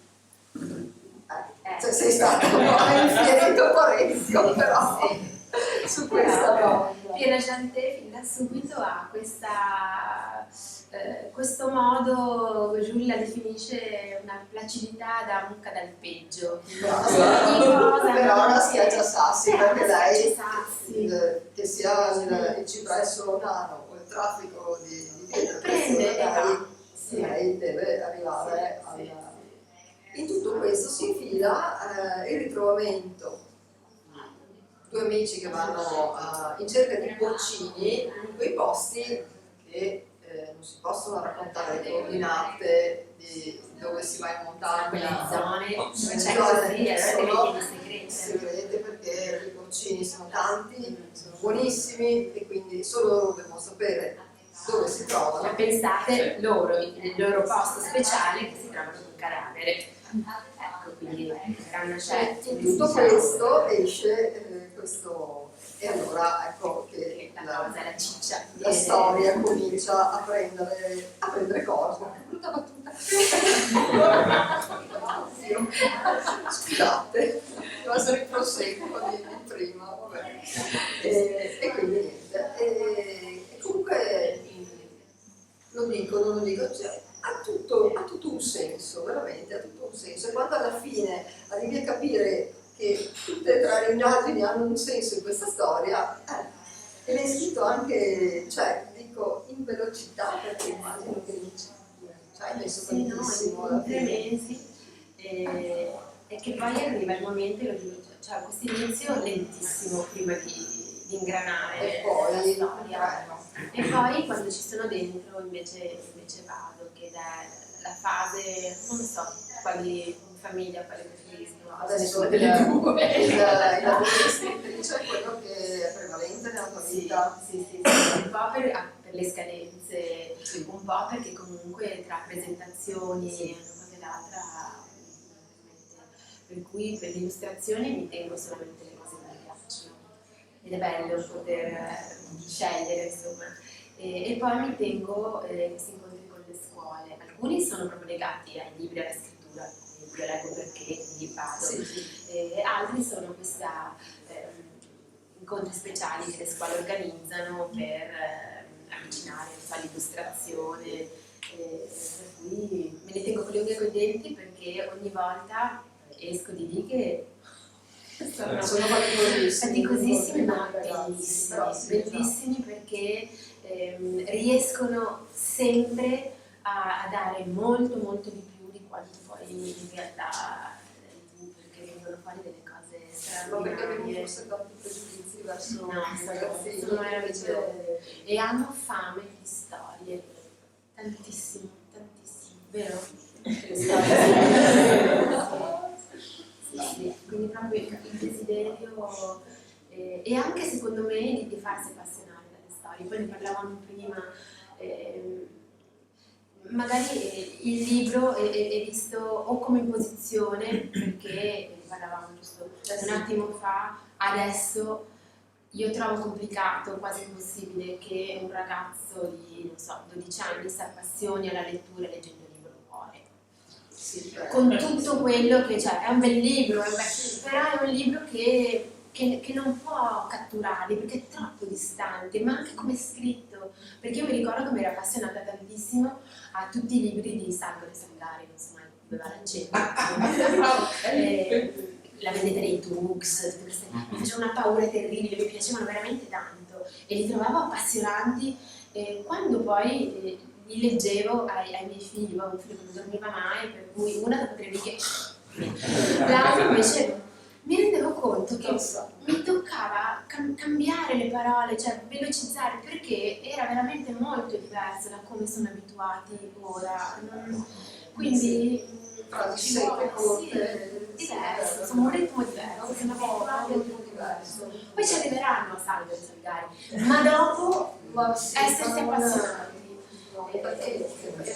sei stato un po' infierito Parenzo, però su questa no. Piera Janté fin da subito ha questo modo, Giulia la definisce una placidità da mucca dal peggio. Però la schiaccia sassi, perché lei, sassi. che sia il cipresso romano o il traffico di pietre prende, lei deve arrivare alla... In tutto questo si infila il ritrovamento. Due amici che vanno in cerca di porcini in quei posti che non si possono raccontare le coordinate di dove si va in montagna, quelle zone dove c'è zone così, che allora sono devi segrete, perché i porcini sono tanti, sono buonissimi e quindi solo loro devono sapere dove si trovano. Pensate loro, il loro posto speciale che si trovano sul cadavere. Ecco, quindi era una scelta. In tutto questo esce questo, e allora ecco che la ciccia. la storia comincia a prendere corpo. Brutta battuta. Scusate, devo essere il proseguo di prima, vabbè. E quindi niente. E comunque lo dico, non lo dico, cioè, ha tutto un senso, veramente, ha tutto un senso. E quando alla fine arrivi a capire che tutte e tre le immagini hanno un senso in questa storia, e l'hai scritto anche, cioè, dico, in velocità, perché immagino che hai messo tantissimo alla in 3 fine. mesi, e che poi arriva il momento, cioè questo inizio lentissimo prima di ingranare E poi la storia. E poi quando ci sono dentro invece vado, che è la fase, non so quali famiglia, quale preferisco. Adesso il delle due. lavoro di scrittrice è quello che è prevalente nella tua vita. Sì, un po' per le scadenze, un po' perché comunque tra presentazioni e una cosa e l'altra, per cui per l'illustrazione mi tengo solamente le cose che mi piacciono ed è bello poter scegliere, insomma. E poi mi tengo questi incontri con le scuole, alcuni sono proprio legati ai libri, alla scrittura, io leggo perché, quindi vado, e altri sono questi incontri speciali che le scuole organizzano per avvicinare all'illustrazione, per cui me ne tengo con le unghie e con i denti perché ogni volta esco di lì che Sono faticosissimi ma bellissimi, bellissimi perché riescono sempre a dare molto di più di quanto poi in realtà perché vengono fuori delle cose Ma perché avevo straordinarie. forse tanti pregiudizi verso No, i ragazzini? sono meravigliosi e hanno fame di storie, tantissimo, vero? Sì, quindi proprio il desiderio e anche secondo me di farsi appassionare dalle storie. Poi ne parlavamo prima, magari il libro è visto o come imposizione, perché ne parlavamo giusto un attimo fa, adesso io trovo complicato, quasi impossibile, che un ragazzo di, non so, 12 anni si appassioni alla lettura leggendo un libro cuore. Sì, Con tutto quello che c'è, è un bel libro, però è un libro che non può catturarli perché è troppo distante, ma anche come è scritto, perché io mi ricordo che mi ero appassionata tantissimo a tutti i libri di Salvatore Sangari, non so mai dove va l'accento, La vendetta dei Tux, tutte queste, mi facevano una paura terribile, mi piacevano veramente tanto e li trovavo appassionanti. Quando poi li leggevo ai miei figli, avevo un figlio che non dormiva mai, per cui una dopo 3 righe, l'altra invece mi rendevo conto che mi toccava cambiare le parole, cioè velocizzare, perché era veramente molto diverso da come sono abituati ora. Quindi frasi secche, corte, diverso, insomma un ritmo diverso, sono abituati a un ritmo diverso. Poi ci arriveranno a Salvatore Sangari, ma dopo essersi appassionati.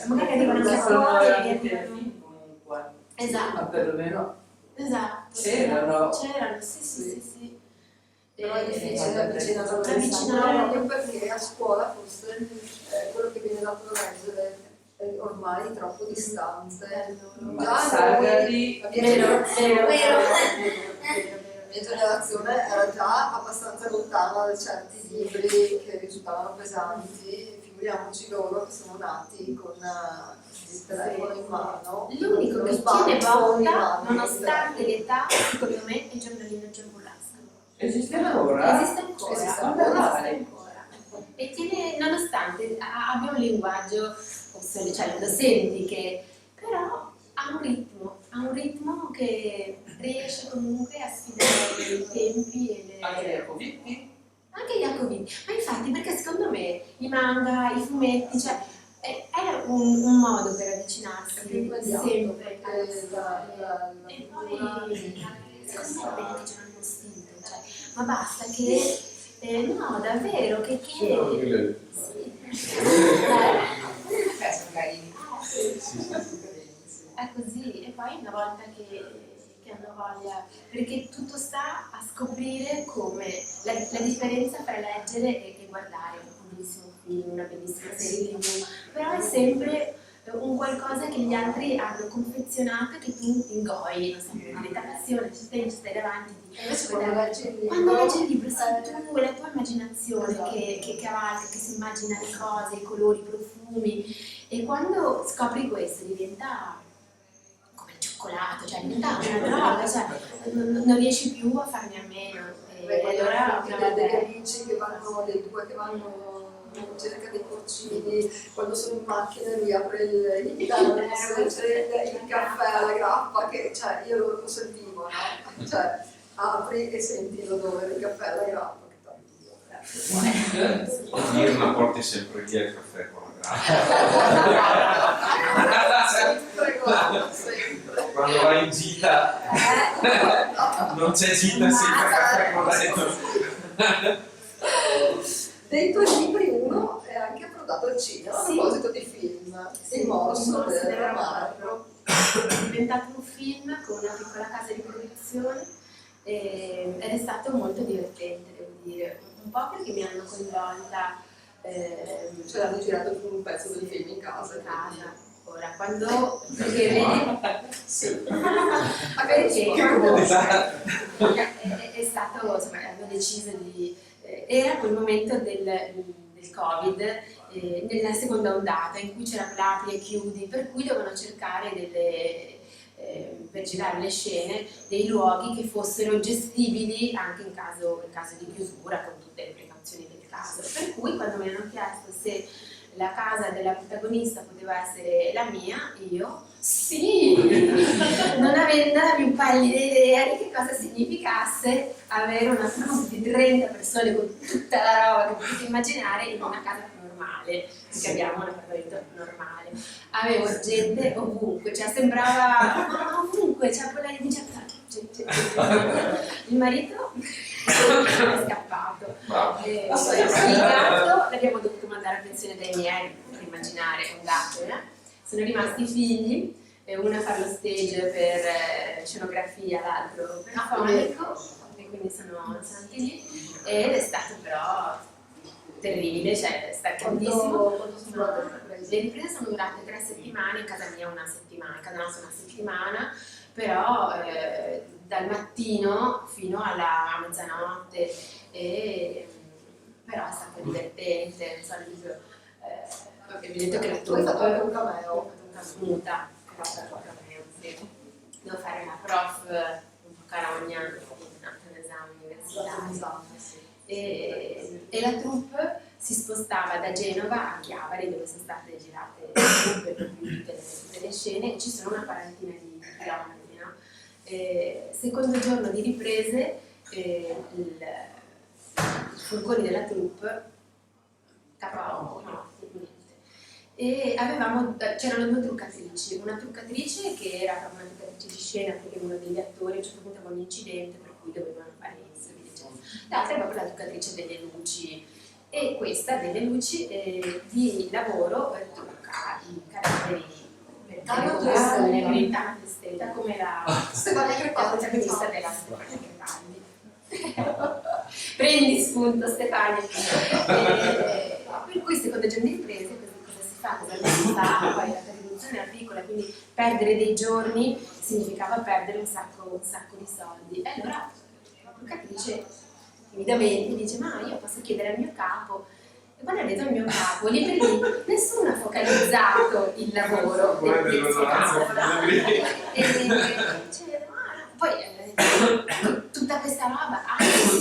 Magari arrivano anche a fuori e arrivano. Esatto. Ma perlomeno Esatto, c'erano. sì. Però è difficile avvicinare avvicinare proprio perché a scuola forse quello che viene dato da leggere è ormai troppo distante. Già Sagradi. Vero. La mia generazione era già abbastanza lontana da certi libri che risultavano pesanti, figuriamoci loro che sono nati con il telefono in mano. L'unico lo che smartphone tiene in botta, mano, nonostante l'età, secondo me, è il giornalino Giamburrasco. Esiste ancora? Esiste ancora, Esiste ancora. E tiene, nonostante abbia un linguaggio, cioè lo senti che, però ha un ritmo che riesce comunque a sfidare i tempi e Anche Iacovitti? anche Jacobini. Ma infatti, perché secondo me i manga, i fumetti, cioè è un modo per avvicinarsi sempre allo stile. E poi secondo me vedi che c'è un istinto, cioè, ma basta che no, davvero, che sì. Sono carini. È così, e poi una volta che hanno voglia, perché tutto sta a scoprire come la differenza tra leggere e guardare un bellissimo film, una bellissima serie TV, però è sempre un qualcosa che gli altri hanno confezionato e che tu ingoi, non so, con la passione, ci stai davanti. Invece Quando leggi il libro sei tu e la tua immaginazione che cavalca, che si immagina le cose, i colori, i profumi, e quando scopri questo diventa come il cioccolato, cioè diventa una droga, cioè non riesci più a farne a meno. E allora degli amici che vanno, dei due che vanno in cerca dei porcini, quando sono in macchina lui apre il caffè alla grappa, che cioè io lo sentivo, no? Cioè apri e senti l'odore del caffè alla grappa, che tanto. Mirna porti sempre via il caffè con la grappa. Sempre. Quando vai in gita non c'è gita senza caffè con la Dei tuoi libri uno è anche approdato al cinema, a Sì. proposito di film, Il morso del Ramarro. è diventato un film con una piccola casa di produzione ed è stato molto divertente, devo dire, un po' perché mi hanno coinvolta Ce l'hanno girato con un pezzo del film in casa. in casa. Ora, quando perché vedi Sì. è stato, insomma, hanno deciso di era quel momento del Covid, nella seconda ondata in cui c'era l'apri e chiudi, per cui dovevano cercare per girare le scene dei luoghi che fossero gestibili anche in caso di chiusura, con tutte le precauzioni del caso. Per cui quando mi hanno chiesto se la casa della protagonista poteva essere la mia, io sì, non avendo la più pallida idea di che cosa significasse avere una troupe di 30 persone con tutta la roba che potete immaginare in una casa più normale, perché abbiamo un appartamento normale. Avevo gente ovunque, cioè sembrava ovunque, c'è quella di il marito è scappato. Il gatto l'abbiamo dovuto mandare a pensione dai miei, per immaginare un gatto, Sono rimasti i figli, uno a fare lo stage per scenografia, l'altro per fonico, e quindi sono anche lì, ed è stato però terribile, cioè staccantissimo. Le riprese sono durate 3 settimane, in casa mia una settimana, in casa nostra una settimana, però dal mattino fino alla mezzanotte, però è stato divertente, non so, il libro, vi detto che la Tu hai fatto anche un cameo. muta, sì. Devo fare una prof un po' carogna in un esame universitario. E la troupe si spostava da Genova a Chiavari, dove sono state girate le troupe per tutte le scene, e ci sono una quarantina di chilometri, no? Secondo giorno di riprese, i furgoni della troupe capolavoro, no, niente. E c'erano 2 truccatrici, una truccatrice che era proprio una truccatrice di scena perché uno degli attori a un certo punto aveva un incidente per cui dovevano fare inservire, eccetera. L'altra è proprio la truccatrice delle luci, e questa delle luci di lavoro trucca i caratteri per la negrità stella come la protagonista della Stefania Crepaldi. Prendi spunto Stefania. Per cui secondo Giorni di Imprese cosa si fa? Cosa si fa? Poi la riduzione era piccola, quindi perdere dei giorni significava perdere un sacco di soldi. E allora Luca dice, timidamente, dice ma io posso chiedere al mio capo. E quando ha detto al mio capo, lì per lì nessuno ha focalizzato il lavoro del suo capo, no? E dice, poi tutta questa roba,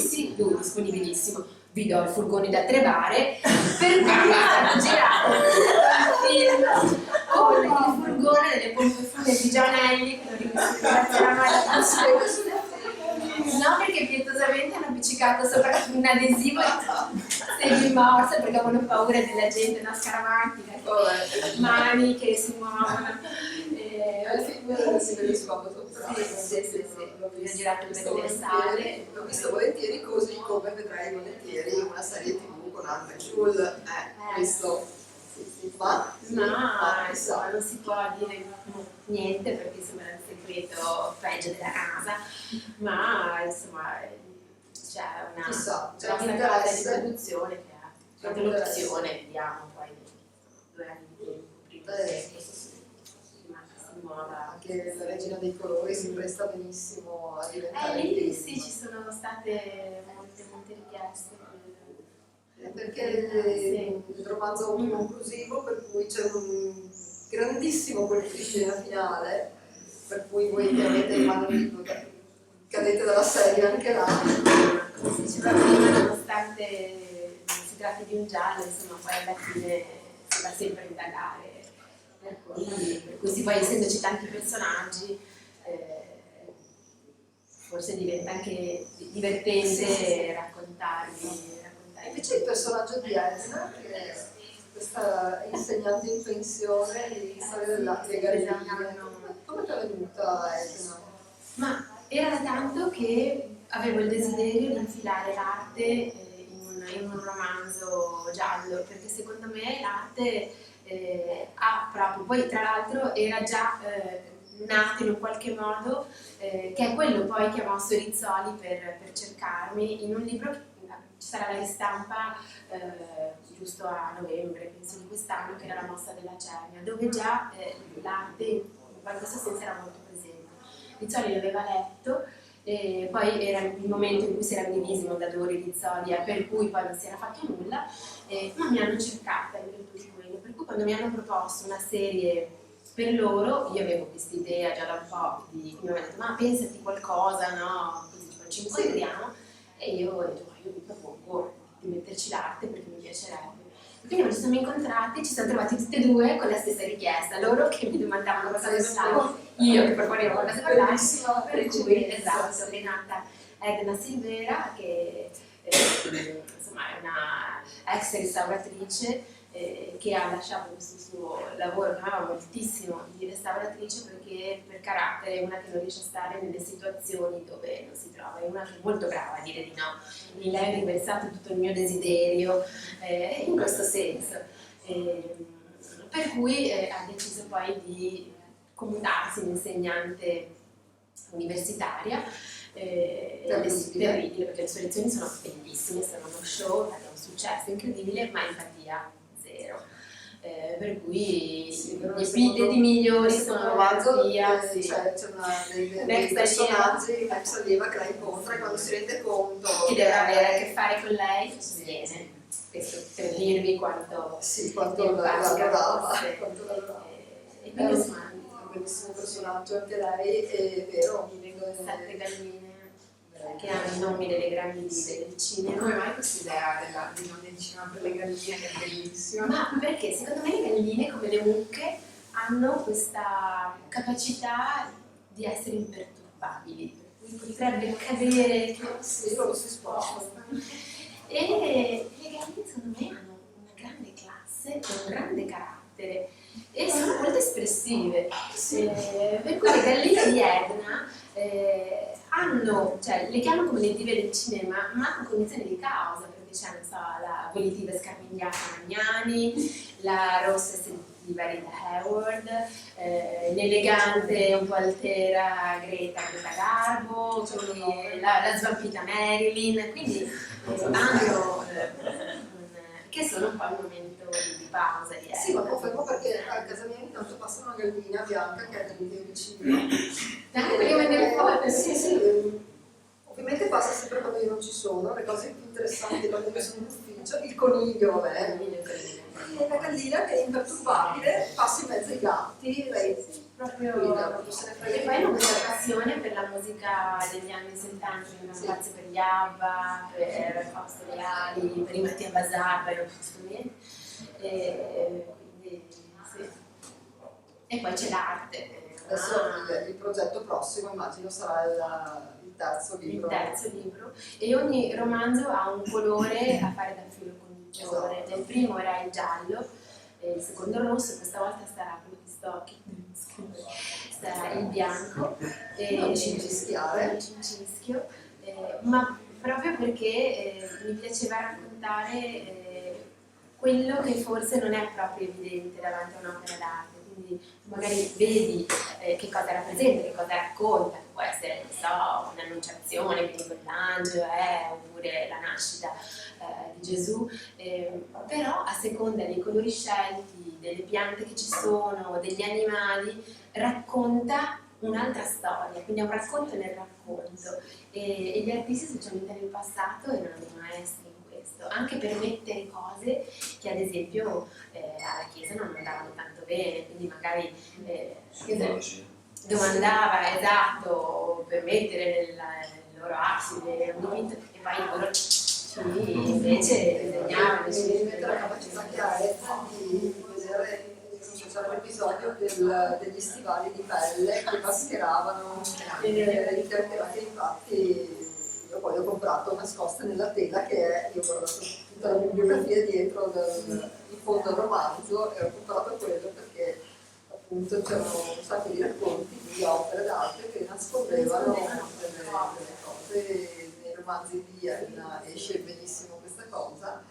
sì, lui disponibilissimo, vi do il furgone da 3 bare, per cui hanno girato un film con il furgone delle pompe funebri Giovanelli, che non ringrazieranno alla no, perché pietosamente hanno appiccicato sopra un adesivo semi-morso perché avevano paura della gente, no, scaramantica, mani che si muovono. Al film si vede scomodo. Sì. Ho girato per le sale. L'ho visto volentieri, così come vedrai volentieri una serie TV con Anna Schul. Questo. Ma Insomma, non si può dire niente perché sembra un segreto peggio della casa, ma insomma c'è una chissà, c'è grossa un casa di interesse. produzione che ha fatto l'opzione, vediamo poi 2 anni di tempo prima che si muova. Anche la Regina dei Colori si presta benissimo a diventare Lì film. sì, ci sono state molte richieste. Perché il romanzo è conclusivo, per cui c'è un grandissimo colpo finale, per cui voi che avete in mano il libro cadete dalla sedia anche là. Come si diceva prima, nonostante si tratti di un giallo, insomma poi alla fine si va sempre a indagare, per cui sì, poi essendoci tanti personaggi forse diventa anche divertente raccontarli. Invece il personaggio di Elsa, che è questa insegnante in pensione di storia dell'arte e galline, come ti è venuta Elsa? Ma era da tanto che avevo il desiderio di infilare l'arte in un romanzo giallo, perché secondo me l'arte ha proprio, poi tra l'altro era già nato in un qualche modo, che è quello poi che ha mosso Rizzoli per cercarmi in un libro che ci sarà la ristampa giusto a novembre, penso di quest'anno, che era La mossa della Cernia, dove già l'arte in questo senso era molto presente. Rizzoli l'aveva letto, e poi era il momento in cui si era divisi Mondadori e Rizzoli, per cui poi non si era fatto nulla, ma mi hanno cercata in virtù di quello, per cui quando mi hanno proposto una serie per loro, io avevo questa idea già da un po', mi avevano detto ma pensati qualcosa, no? Così ci incontriamo, e io ho detto ma io mi propongo di metterci l'arte perché mi piacerebbe. Quindi quando ci siamo incontrati ci siamo trovati tutte e due con la stessa richiesta, loro che mi domandavano cosa guardavo, io che proponevo cosa guardavo, per cui esatto, è nata Edna Silvera che insomma è una ex restauratrice che ha lasciato questo suo lavoro che amava moltissimo di restauratrice perché per carattere è una che non riesce a stare nelle situazioni dove non si trova, è una che è molto brava a dire di no. In lei ho riversato tutto il mio desiderio in questo senso, per cui ha deciso poi di comutarsi in insegnante universitaria. Terribile perché le sue lezioni sono bellissime, sono uno show, hanno un successo incredibile, ma empatia zero. Per cui gli epiteti migliori sono l'empatia, sì. C'è dei personaggi, l'ex allieva che la incontra e quando si rende conto che deve avere a che fare con lei viene. Questo per dirvi quanto lavorava. E quindi insomma un bellissimo personaggio anche lei, è vero, mi vengono 7 galline che hanno i nomi delle grandi dive del cinema. Come mai questa idea di non del cinema per le galline che è bellissima? Ma perché secondo me le galline come le mucche hanno questa capacità di essere imperturbabili, per cui potrebbe cadere sì, loro si spostano. E le galline secondo me hanno una grande classe e un grande carattere e sono molto espressive, per cui le galline di Edna hanno, cioè le chiamano come le dive del cinema, ma con cognizione di causa, perché c'è, non so, la volitiva scarmigliata Magnani, la rossa e seduttiva Rita Hayworth, l'elegante un po' altera Greta Garbo, quindi la svampita Marilyn, quindi hanno che sono un po' il momento di pausa. Sì, ma confermo perché a casa mia ogni tanto passa una gallina bianca che è lì vicino. Io me ne ricordo. Sì. Ovviamente passa sempre quando io non ci sono, le cose più interessanti quando io sono in ufficio, il coniglio, vabbè, e la gallina che è imperturbabile, passa in mezzo ai gatti, lei Proprio. proprio se ne frega. E poi hanno questa passione per la musica degli anni 70, quindi Sì. spazio per gli ABBA, per Fausto Leali, per i Mattia Basarba, ero più bene. Quindi sì. E poi c'è l'arte. Adesso il progetto prossimo immagino sarà il terzo libro. Il terzo libro, e ogni romanzo ha un colore a fare da filo conduttore. Esatto. Nel primo era il giallo, il secondo il rosso, questa volta sarà sarà il bianco, Non cincischiare. ma proprio perché mi piaceva raccontare quello che forse non è proprio evidente davanti a un'opera d'arte. Quindi magari vedi che cosa rappresenta, che cosa racconta, che può essere, non so, un'annunciazione, quindi quell'angelo oppure la nascita di Gesù, però a seconda dei colori scelti, delle piante che ci sono, degli animali, racconta un'altra storia, quindi è un racconto nel racconto, e gli artisti specialmente nel passato erano dei maestri in questo, anche per mettere cose che ad esempio alla Chiesa non andavano tanto bene, quindi magari domandava, esatto, per mettere nel loro abside un dipinto, e poi loro invece disegnavano. Mi mette la capacità che ha di vedere, c'era l'episodio degli stivali di pelle che mascheravano che infatti io poi ho comprato nascosta nella tela, che è, io ho guardato tutta la bibliografia dietro in fondo al romanzo e ho comprato quello perché appunto c'erano un sacco di racconti di opere d'arte che nascondevano delle cose. Nei romanzi di Ian esce benissimo questa cosa.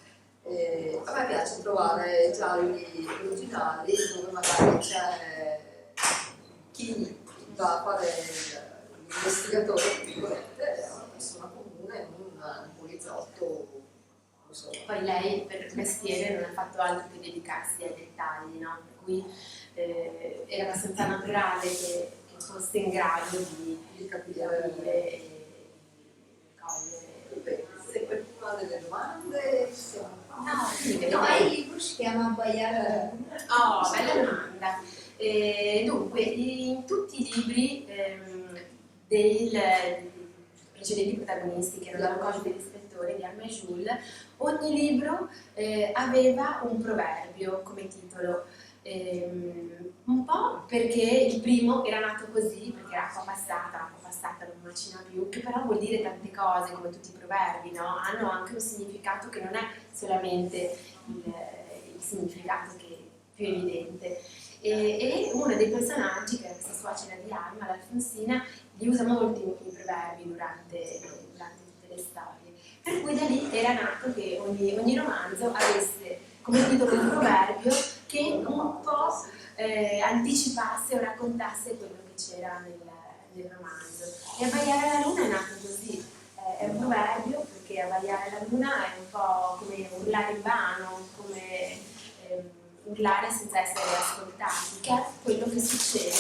A me piace trovare gialli originali dove magari c'è chi va a fare l'investigatore, è una persona comune, un poliziotto. Non so. Poi lei per mestiere non ha fatto altro che dedicarsi ai dettagli, no? Per cui era abbastanza naturale che fosse in grado di capire e cogliere. Se qualcuno ha delle domande, No, è il libro si chiama Abbaiare. Oh, bella domanda. Dunque, in tutti i libri dei precedenti protagonisti, che erano la Cogite dell'ispettore di Arma e Jules, ogni libro aveva un proverbio come titolo. Un po' perché il primo era nato così, perché era acqua passata non macina più, che però vuol dire tante cose, come tutti i proverbi, no? Hanno anche un significato che non è solamente il significato che è più evidente. E uno dei personaggi, che è questa suocera di Alma, l'Alfonsina, li usa molto i proverbi durante tutte le storie. Per cui da lì era nato che ogni romanzo avesse come titolo un proverbio che un po' anticipasse o raccontasse quello che c'era nel romanzo. E Abbaiare la luna è nato così, è un proverbio perché abbaiare la luna è un po' come urlare in vano, come urlare senza essere ascoltati, che è quello che succede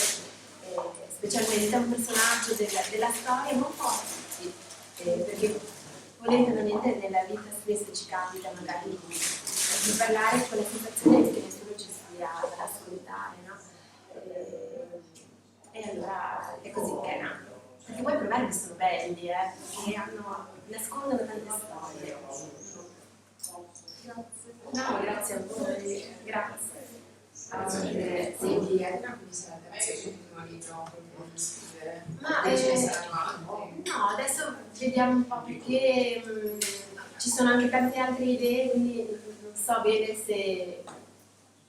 specialmente a un personaggio della storia, ma un po' a tutti, perché volente o nolente nella vita spesso ci capita magari di parlare con la sensazione che nessuno ci stia ad ascoltare, no? E allora è così che è nato. Perché poi i proverbi sono belli, perché nascondono tante storie. No, grazie a voi, grazie. Quindi Edna, quindi sarà l'ultimo libro che devo scrivere. Ma no, adesso vediamo un po' perché ci sono anche tante altre idee, quindi non so bene se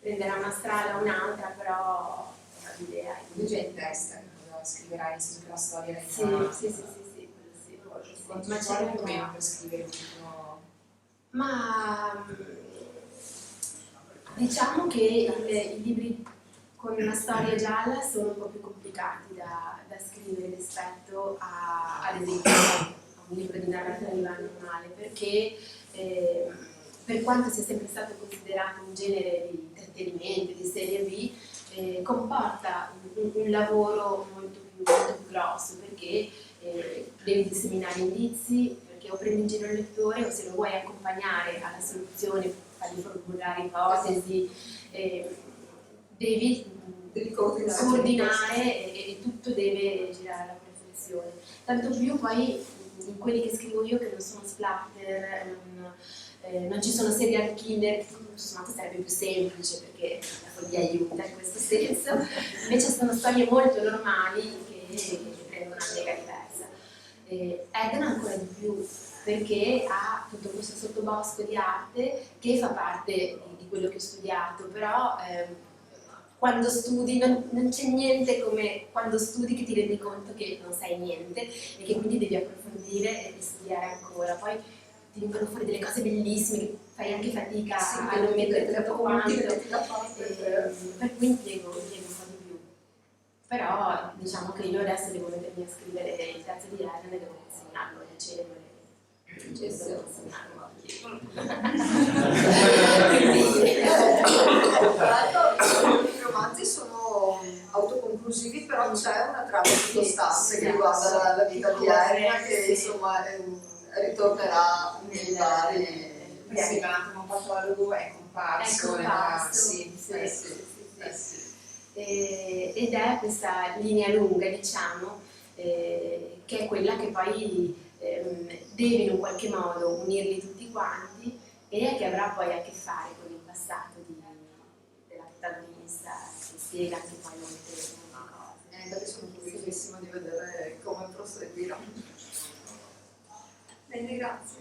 prenderà una strada o un'altra, però l'idea è Tu già in testa che cosa scriverai, nel senso che la storia l'hai sì. Quanto Ma ci c'è vuole più o meno per scrivere un libro? Ma diciamo che i libri con una storia gialla sono un po' più complicati da scrivere rispetto ad esempio a un libro di narrativa normale, perché per quanto sia sempre stato considerato un genere di intrattenimento, di serie B, comporta un lavoro molto più grosso, perché devi disseminare indizi, perché o prendi in giro il lettore o se lo vuoi accompagnare alla soluzione, fargli formulare ipotesi, devi coordinare e tutto deve girare alla perfezione. Tanto più poi in quelli che scrivo io, che non sono splatter, non ci sono serial killer, tutto sommato sarebbe più semplice perché la follia aiuta in questo senso, invece sono storie molto normali che prendono una piega diversa. Eden ancora di più, perché ha tutto questo sottobosco di arte che fa parte di quello che ho studiato, però quando studi non c'è niente come quando studi che ti rendi conto che non sai niente e che quindi devi approfondire e studiare ancora. Poi ti vengono fuori delle cose bellissime che fai anche fatica a non mettere tutto quanto, per cui impiego un po' di più. Però diciamo che io adesso devo mettermi a scrivere il terzo di Eden e devo consegnarlo a dicembre. Devo consegnarlo I romanzi sono autoconclusivi, però c'è una trama sottostante che riguarda la vita di Eden, che insomma ritornerà nei vari. Sì, ma un patologo è comparso. Sì. Ed è questa linea lunga, diciamo, che è quella che poi deve in un qualche modo unirli tutti quanti e che avrà poi a che fare con il passato della protagonista, che spiega anche poi molte cose. Perché sono curiosissima di vedere come proseguirà. Bene, grazie.